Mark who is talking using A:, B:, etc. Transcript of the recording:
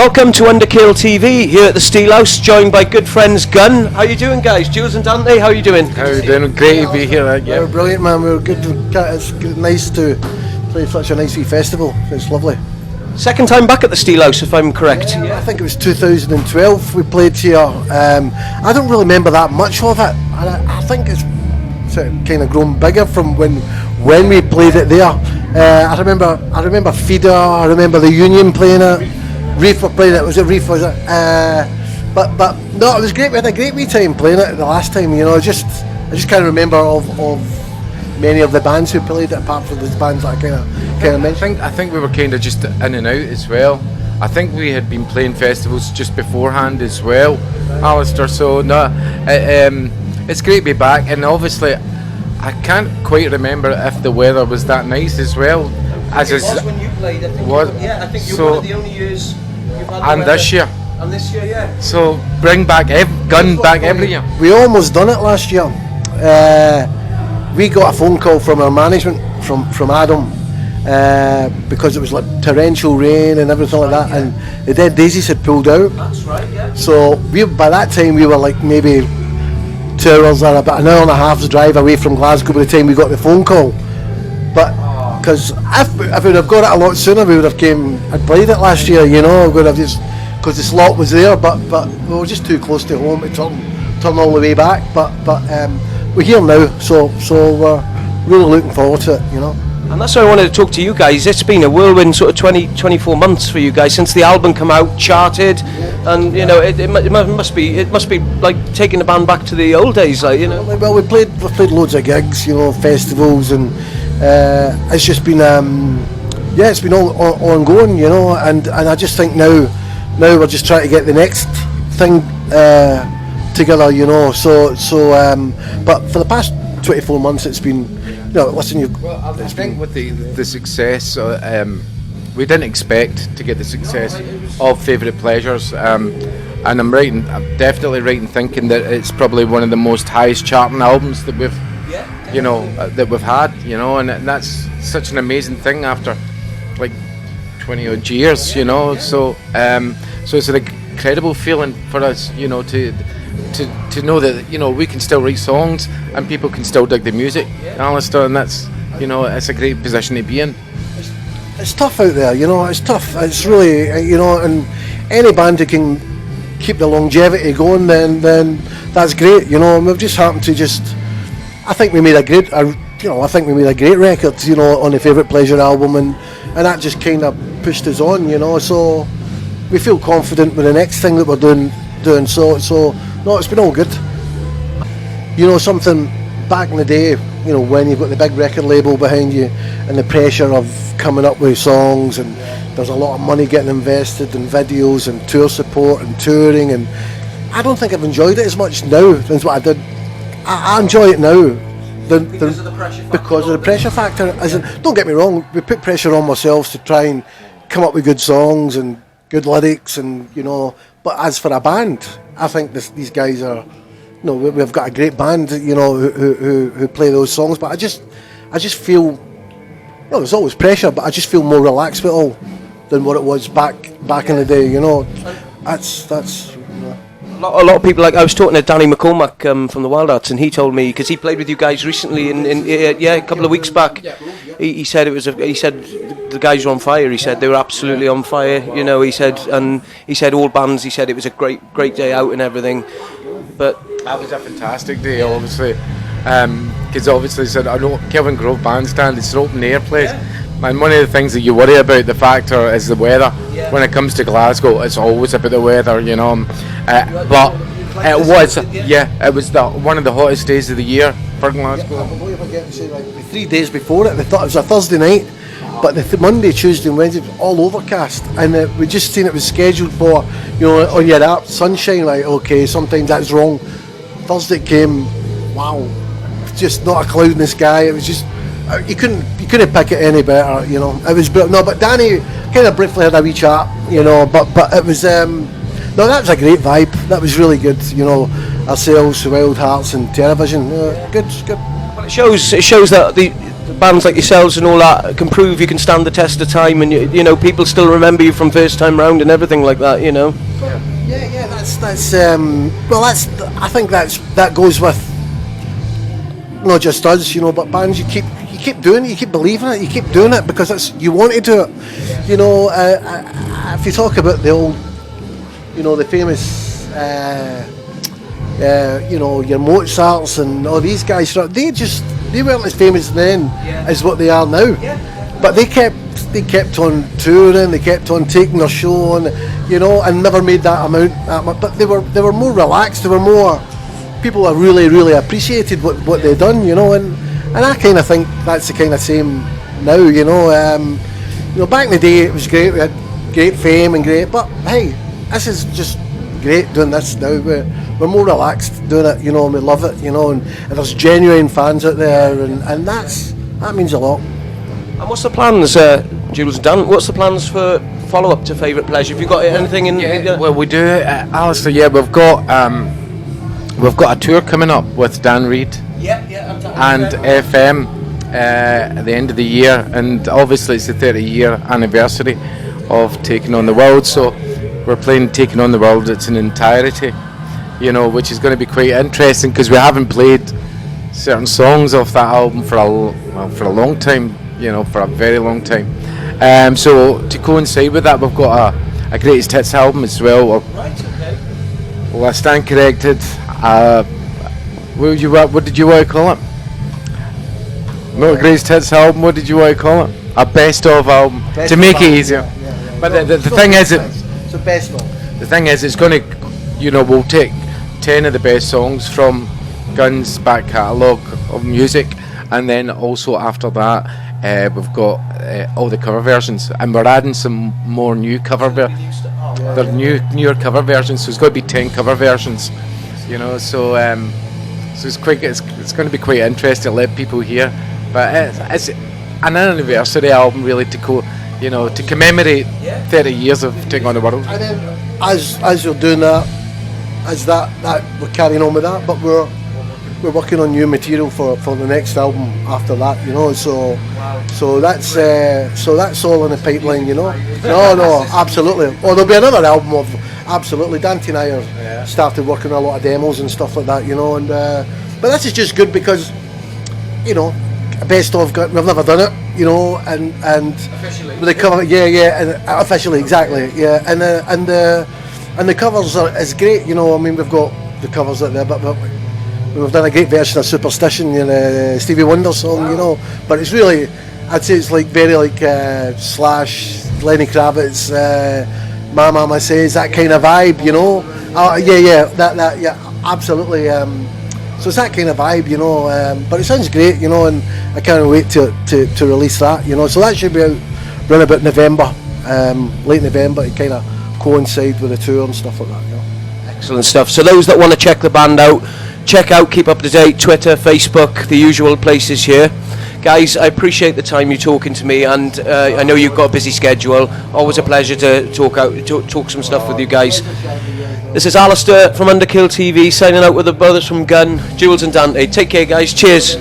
A: Welcome to Underkill TV here at the Steelhouse, joined by good friends Gunn. How you doing, guys? Jules and Dante, how you doing?
B: How you doing? Great to be here.
C: Yeah, we're brilliant, man. We're good. It's nice to play such a nice wee festival. It's lovely.
A: Second time back at the Steelhouse, if I'm correct.
C: Yeah, I think it was 2012 we played here. I don't really remember that much of it. I think it's sort of kind of grown bigger from when we played it there. I remember Feeder. I remember the Union playing it. Reef were playing it. Was it Reef? Was it? But no, it was great. We had a great wee time playing it the last time. You know, I just can't remember of many of the bands who played it, apart from the bands that I kind of mentioned.
B: I think we were kind of just in and out as well. I think we had been playing festivals just beforehand as well, Alistair. So no, it's great to be back. And obviously, I can't quite remember if the weather was that nice as well.
A: As it was when you played. I think you were one of the only years you've had.
B: And this year.
A: And this year, yeah.
B: So bring back Gun back every year.
C: We almost done it last year. We got a phone call from our management, from Adam, because it was like torrential rain and everything like that, and the Dead Daisies had pulled out.
A: That's right, yeah.
C: So by that time we were like maybe 2 hours or about an hour and a half's drive away from Glasgow by the time we got the phone call. But because if we'd have got it a lot sooner, we would have I'd played it last year, you know. We would have just, because the slot was there, but we were just too close to home to turn all the way back. But we're here now, so we're really looking forward to it, you know.
A: And that's why I wanted to talk to you guys. It's been a whirlwind sort of 24 months for you guys since the album come out, charted, and you know it must be like taking the band back to the old days, like, you know.
C: Well, we've played loads of gigs, you know, festivals, and it's just been it's been all ongoing, you know, and I just think now we're just trying to get the next thing together, you know. So but for the past 24 months it's been, you know, listen,
B: I think with the success, we didn't expect to get the success of Favourite Pleasures, and I'm definitely right in thinking that it's probably one of the most highest charting albums that we've that we've had, you know, and that's such an amazing thing after like 20 odd years, you know. So it's an incredible feeling for us, you know, to know that, you know, we can still write songs and people can still dig the music, Alistair, and that's, you know, it's a great position to be in.
C: It's tough out there, you know. It's tough. It's really, you know, and any band who can keep the longevity going, then that's great, you know. And we've just happened to I think we made a great record, you know, on the Favourite Pleasure album, and that just kind of pushed us on, you know. So we feel confident with the next thing that we're doing. So no, it's been all good. You know, something back in the day, you know, when you've got the big record label behind you and the pressure of coming up with songs, and there's a lot of money getting invested in videos and tour support and touring, and I don't think I've enjoyed it as much now as what I did. I enjoy it now.
A: Because of the pressure factor.
C: Because of the pressure factor. As in, don't get me wrong, we put pressure on ourselves to try and come up with good songs and good lyrics, and, you know. But as for a band, I think these guys are, you know, we've got a great band, you know, who play those songs. But I just feel, well, there's always pressure, but I just feel more relaxed with it all than what it was back in the day, you know. That's.
A: A lot of people, like I was talking to Danny McCormack from the Wild Arts, and he told me, because he played with you guys recently a couple of weeks back. He said the guys were on fire. He said they were absolutely on fire. You know, he said all bands. He said it was a great day out and everything. But
B: that was a fantastic day, obviously, because obviously said I know Kelvin Grove Bandstand. It's an open air place. And one of the things that you worry about, the factor, is the weather. When it comes to Glasgow, it's always about the weather, you know. But it was one of the hottest days of the year for Glasgow.
C: I believe I get to say, like, 3 days before it, it was a Thursday night, but the Monday, Tuesday and Wednesday was all overcast, and we just seen it was scheduled for, you know, on your app, sunshine. Like, okay, sometimes that's wrong. Thursday came, wow, just not a cloud in the sky. It was just, you couldn't pick it any better, you know. It was no, but Danny kind of briefly had a wee chat, you know. But it was no, that was a great vibe. That was really good, you know. Ourselves, Wild Hearts, and Television, good.
A: Well, it shows that bands like yourselves and all that can prove you can stand the test of time, and you know people still remember you from first time round and everything like that, you know.
C: Yeah, I think that goes with not just us, you know, but bands. You keep doing it, you keep believing it, you keep doing it because you want to do it, you know. If you talk about the old, you know, the famous, you know, your Mozarts and all these guys, they weren't as famous then as what they are now. But they kept on touring, they kept on taking their show on, you know, and never made that amount. But they were more relaxed. They were more people that really appreciated what they'd done, you know. And I kind of think that's the kind of same now, you know. You know, back in the day it was great. We had great fame and great, but hey, this is just great doing this now. We're more relaxed doing it, you know, and we love it, you know, and there's genuine fans out there, and that means a lot.
A: And what's the plans, Jules and Dan? What's the plans for follow-up to Favourite Pleasure? Have you got anything in?
B: Well, we do, Alistair. Yeah, we've got a tour coming up with Dan Reid and FM at the end of the year, and obviously it's the 30-year anniversary of Taking on the World. So we're playing Taking on the World. It's in entirety, you know, which is going to be quite interesting because we haven't played certain songs off that album for a long time. You know, for a very long time. So to coincide with that, we've got a Greatest Hits album as well. Well, I stand corrected. What did you want to call it? Not a Greatest Hits album. What did you want to call it? A best of album to make it easier.
C: Yeah.
B: But the thing is,
C: it's a best of.
B: The thing is, it's going to, you know, we'll take 10 of the best songs from Guns' back catalogue of music, and then also after that. We've got all the cover versions, and we're adding some more new cover versions. They're newer cover versions, so it's going to be 10 cover versions, you know. So it's going to be quite interesting to let people hear. But it's an anniversary album, really, to commemorate 30 years of Taking on the World.
C: And then as you're doing that, that we're carrying on with that, but we're working on new material for the next album after that, you know. So that's all in the pipeline, you know. No, absolutely. Oh, there'll be another album of absolutely. Dante and I started working on a lot of demos and stuff like that, you know. And but this is just good because, you know, best of, we've never done it, you know, and
A: officially
C: with the cover, and officially, exactly, and the covers is great, you know. I mean, we've got the covers out there, but we've done a great version of Superstition, you know, Stevie Wonder song, you know. But it's really, I'd say it's like very like Slash, Lenny Kravitz, My Mama Says, that kind of vibe, you know. Absolutely. So it's that kind of vibe, you know. But it sounds great, you know, and I can't wait to release that, you know. So that should be out around about November, late November, to kind of coincide with the tour and stuff like that, you know.
A: Excellent stuff. So those that want to check the band out, check out Keep Up to Date, Twitter, Facebook, the usual places here. Guys, I appreciate the time you talking to me, and I know you've got a busy schedule. Always a pleasure to talk some stuff with you guys. This is Alistair from Underkill TV signing out with the brothers from Gun, Jules and Dante. Take care, guys. Cheers.